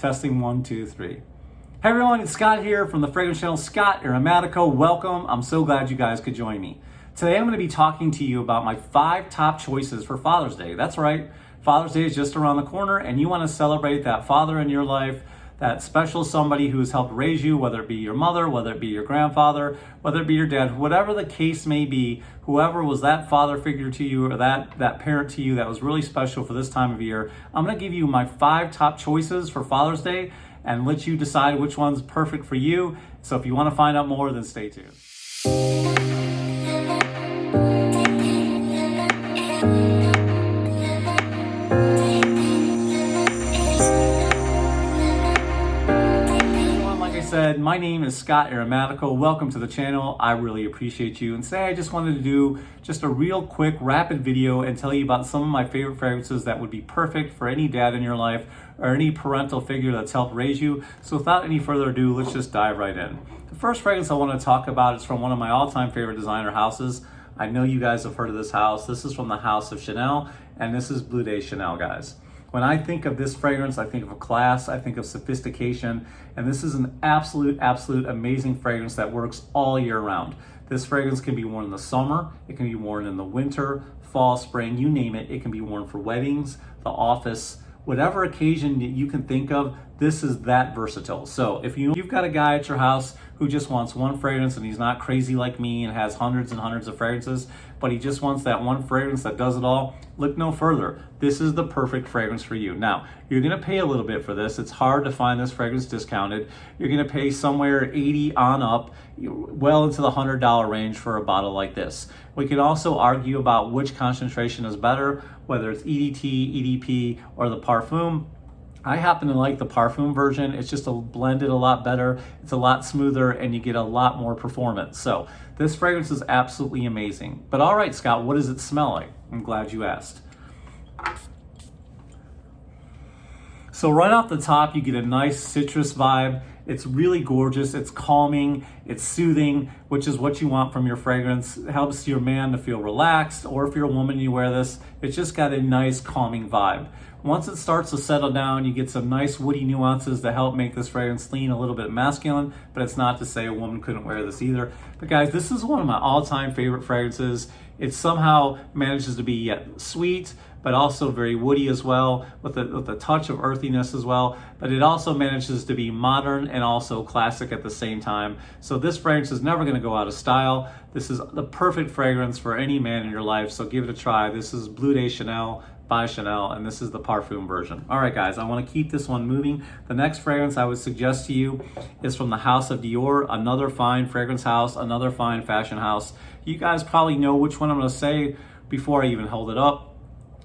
Testing 1, 2, 3. Hey everyone, it's Scott here from the fragrance channel, Scott Aromatico. Welcome. I'm so glad you guys could join me. Today I'm going to be talking to you about my 5 top choices for Father's Day. That's right, Father's Day is just around the corner and you want to celebrate that father in your life, that special somebody who's helped raise you, whether it be your mother, whether it be your grandfather, whether it be your dad, whatever the case may be, whoever was that father figure to you or that parent to you that was really special for this time of year. I'm gonna give you my 5 top choices for Father's Day and let you decide which one's perfect for you. So if you wanna find out more, then stay tuned. Said, my name is Scott Aromatico. Welcome to the channel. I really appreciate you. And today I just wanted to do just a real quick rapid video and tell you about some of my favorite fragrances that would be perfect for any dad in your life or any parental figure that's helped raise you. So without any further ado, let's just dive right in. The first fragrance I want to talk about is from one of my all-time favorite designer houses. I know you guys have heard of this house. This is from the house of Chanel, and this is Bleu de Chanel, guys. When I think of this fragrance, I think of class, I think of sophistication, and this is an absolute amazing fragrance that works all year round. This fragrance can be worn in the summer, it can be worn in the winter, fall, spring, you name it. It can be worn for weddings, the office, whatever occasion that you can think of. This is that versatile. So if you've got a guy at your house who just wants one fragrance and he's not crazy like me and has hundreds and hundreds of fragrances, but he just wants that one fragrance that does it all, look no further. This is the perfect fragrance for you. Now, you're gonna pay a little bit for this. It's hard to find this fragrance discounted. You're gonna pay somewhere 80 on up, well into the $100 range for a bottle like this. We can also argue about which concentration is better, whether it's EDT, EDP, or the Perfume. I happen to like the Perfume version. It's just blended a lot better. It's a lot smoother and you get a lot more performance. So this fragrance is absolutely amazing. But all right, Scott, what does it smell like? I'm glad you asked. So right off the top, you get a nice citrus vibe. It's really gorgeous, it's calming, it's soothing, which is what you want from your fragrance. It helps your man to feel relaxed, or if you're a woman and you wear this, it's just got a nice calming vibe. Once it starts to settle down, you get some nice woody nuances that help make this fragrance lean a little bit masculine, but it's not to say a woman couldn't wear this either. But guys, this is one of my all-time favorite fragrances. It somehow manages to be yet sweet, but also very woody as well, with a touch of earthiness as well. But it also manages to be modern and also classic at the same time. So this fragrance is never gonna go out of style. This is the perfect fragrance for any man in your life, so give it a try. This is Bleu de Chanel by Chanel, and this is the Perfume version. All right, guys, I wanna keep this one moving. The next fragrance I would suggest to you is from the house of Dior, another fine fragrance house, another fine fashion house. You guys probably know which one I'm gonna say before I even hold it up.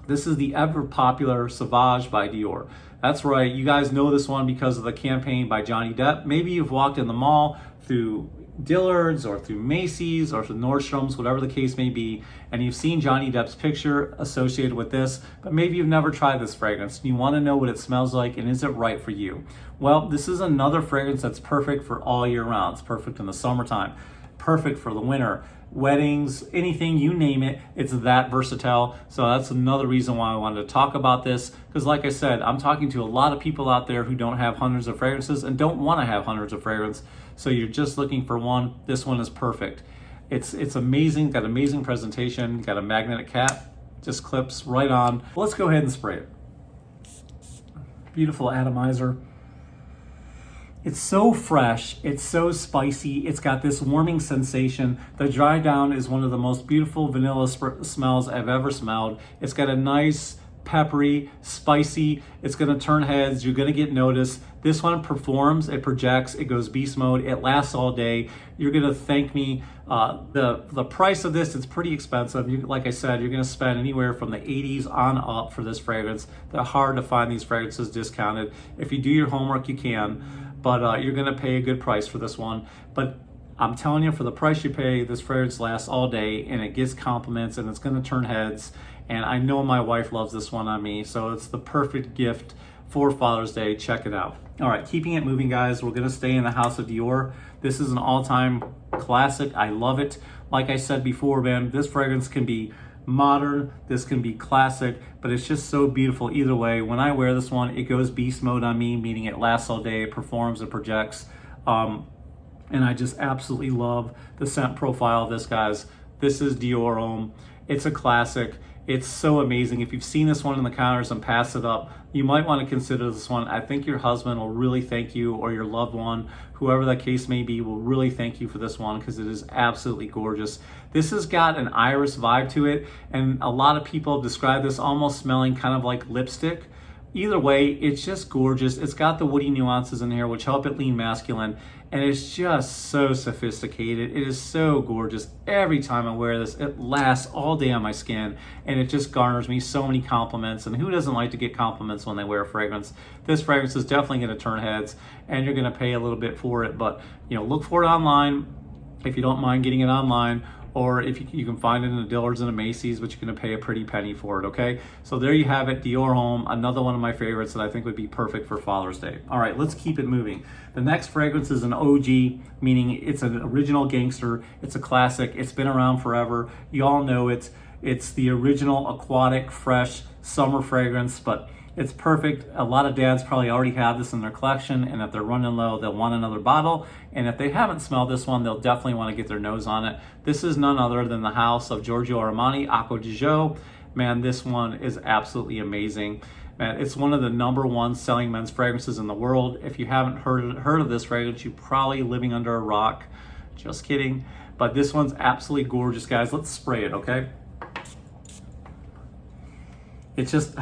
This is the ever popular Sauvage by Dior. That's right, you guys know this one because of the campaign by Johnny Depp. Maybe you've walked in the mall through Dillard's or through Macy's or through Nordstrom's, whatever the case may be, and you've seen Johnny Depp's picture associated with this, but maybe you've never tried this fragrance and you wanna know what it smells like and is it right for you? Well, this is another fragrance that's perfect for all year round. It's perfect in the summertime, perfect for the winter, weddings, anything, you name it, it's that versatile. So that's another reason why I wanted to talk about this, because like I said, I'm talking to a lot of people out there who don't have hundreds of fragrances and don't want to have hundreds of fragrances. So you're just looking for one. This one is perfect. It's amazing, got amazing presentation, got a magnetic cap, just clips right on. Let's go ahead and spray it. Beautiful atomizer. It's so fresh, it's so spicy, it's got this warming sensation. The dry down is one of the most beautiful vanilla smells I've ever smelled. It's got a nice, peppery, spicy, it's gonna turn heads, you're gonna get noticed. This one performs, it projects, it goes beast mode, it lasts all day. You're gonna thank me. The price of this, it's pretty expensive. Like I said, you're gonna spend anywhere from the 80s on up for this fragrance. They're hard to find these fragrances discounted. If you do your homework, you can. But you're gonna pay a good price for this one. But I'm telling you, for the price you pay, this fragrance lasts all day and it gets compliments and it's gonna turn heads. And I know my wife loves this one on me, so it's the perfect gift for Father's Day. Check it out. All right, keeping it moving, guys. We're gonna stay in the house of Dior. This is an all-time classic. I love it. Like I said before, man, this fragrance can be modern, this can be classic, but it's just so beautiful either way. When I wear this one, it goes beast mode on me, meaning it lasts all day, it performs, it projects. And I just absolutely love the scent profile of this, guys. This is Dior Homme. It's a classic. It's so amazing. If you've seen this one in the counters and pass it up, you might want to consider this one. I think your husband will really thank you, or your loved one, whoever that case may be, will really thank you for this one because it is absolutely gorgeous. This has got an iris vibe to it, and a lot of people have described this almost smelling kind of like lipstick. Either way, it's just gorgeous. It's got the woody nuances in here, which help it lean masculine, and it's just so sophisticated. It is so gorgeous. Every time I wear this, it lasts all day on my skin, and it just garners me so many compliments. And who doesn't like to get compliments when they wear a fragrance? This fragrance is definitely going to turn heads, and you're going to pay a little bit for it. But look for it online if you don't mind getting it online. Or if you can find it in a Dillard's and a Macy's, but you're gonna pay a pretty penny for it, okay? So there you have it, Dior Homme, another one of my favorites that I think would be perfect for Father's Day. All right, let's keep it moving. The next fragrance is an OG, meaning it's an original gangster, it's a classic, it's been around forever. You all know it. It's the original aquatic, fresh summer fragrance, but it's perfect. A lot of dads probably already have this in their collection, and if they're running low, they'll want another bottle. And if they haven't smelled this one, they'll definitely want to get their nose on it. This is none other than the house of Giorgio Armani, Aqua Joe. Man, this one is absolutely amazing. Man, it's one of the #1 selling men's fragrances in the world. If you haven't heard of this fragrance, you're probably living under a rock. Just kidding. But this one's absolutely gorgeous, guys. Let's spray it, okay? It's just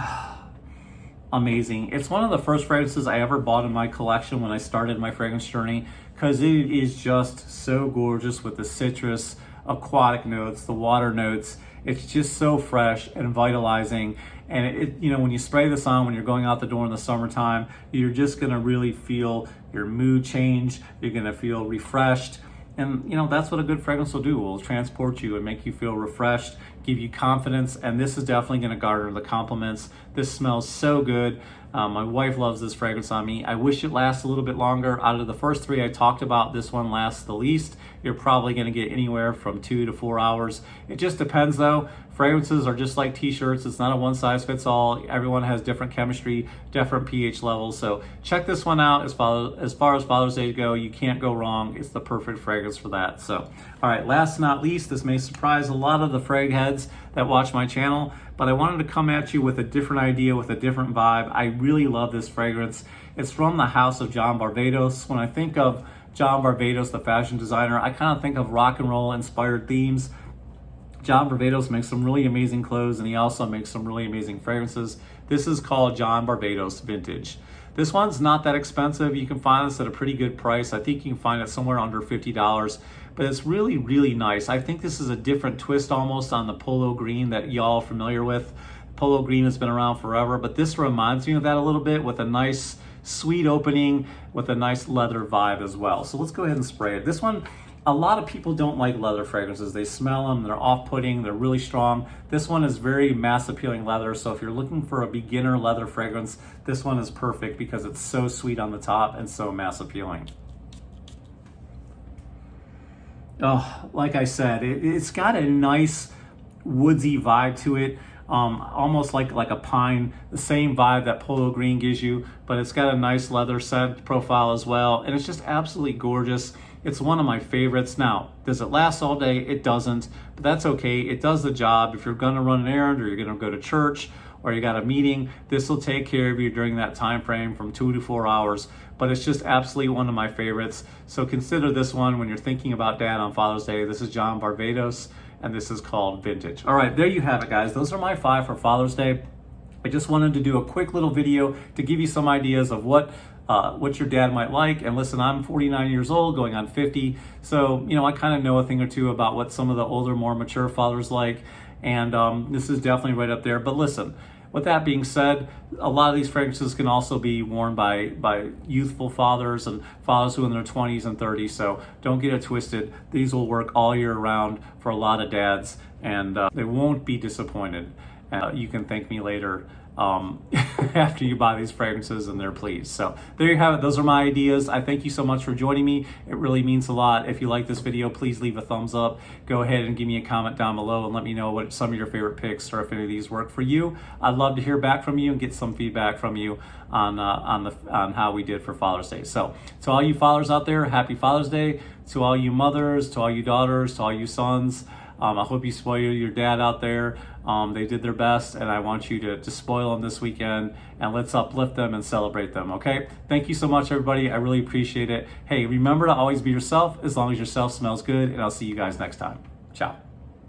amazing. It's one of the first fragrances I ever bought in my collection when I started my fragrance journey, because it is just so gorgeous with the citrus, aquatic notes, the water notes. It's just so fresh and vitalizing. And when you spray this on when you're going out the door in the summertime, you're just gonna really feel your mood change. You're gonna feel refreshed. And that's what a good fragrance will do. It will transport you and make you feel refreshed, give you confidence, and this is definitely gonna garner the compliments. This smells so good. My wife loves this fragrance on me. I wish it lasts a little bit longer. Out of the first 3 I talked about, this one lasts the least. You're probably gonna get anywhere from 2 to 4 hours. It just depends though. Fragrances are just like t-shirts. It's not a one size fits all. Everyone has different chemistry, different pH levels. So check this one out. As far as Father's Day go, you can't go wrong. It's the perfect fragrance for that. So, all right, last but not least, this may surprise a lot of the frag heads that watch my channel, but I wanted to come at you with a different idea, with a different vibe. I really love this fragrance. It's from the house of John Varvatos. When I think of John Varvatos, the fashion designer, I kind of think of rock and roll inspired themes. John Varvatos makes some really amazing clothes, and he also makes some really amazing fragrances. This is called John Varvatos Vintage. This one's not that expensive. You can find this at a pretty good price. I think you can find it somewhere under $50, but it's really, really nice. I think this is a different twist almost on the polo green that y'all are familiar with. Polo green has been around forever, but this reminds me of that a little bit, with a nice sweet opening with a nice leather vibe as well. So let's go ahead and spray it. This one, a lot of people don't like leather fragrances. They smell them, they're off-putting, they're really strong. This one is very mass appealing leather, so if you're looking for a beginner leather fragrance, this one is perfect because it's so sweet on the top and so mass appealing. Oh, like I said, it's got a nice woodsy vibe to it. Almost like a pine, the same vibe that polo green gives you, but it's got a nice leather scent profile as well, and it's just absolutely gorgeous. It's one of my favorites. Now, does it last all day? It doesn't, but that's okay. It does the job. If you're gonna run an errand, or you're gonna go to church, or you got a meeting, this will take care of you during that time frame from 2 to 4 hours. But it's just absolutely one of my favorites. So consider this one when you're thinking about Dad on Father's Day. This is John Varvatos, and this is called Vintage. All right, there you have it, guys. Those are my 5 for Father's Day. I just wanted to do a quick little video to give you some ideas of what your dad might like. And listen, I'm 49 years old, going on 50. So, I kind of know a thing or two about what some of the older, more mature fathers like. And this is definitely right up there. But listen, with that being said, a lot of these fragrances can also be worn by youthful fathers and fathers who are in their 20s and 30s. So don't get it twisted. These will work all year round for a lot of dads, and they won't be disappointed. You can thank me later after you buy these fragrances and they're pleased. So there you have it. Those are my ideas. I thank you so much for joining me. It really means a lot. If you like this video, please leave a thumbs up. Go ahead and give me a comment down below and let me know what some of your favorite picks or if any of these work for you. I'd love to hear back from you and get some feedback from you on how we did for Father's Day. So to all you fathers out there, happy Father's Day. To all you mothers, to all you daughters, to all you sons, I hope you spoil your dad out there. They did their best, and I want you to spoil them this weekend, and let's uplift them and celebrate them, okay? Thank you so much, everybody. I really appreciate it. Hey, remember to always be yourself as long as yourself smells good, and I'll see you guys next time. Ciao.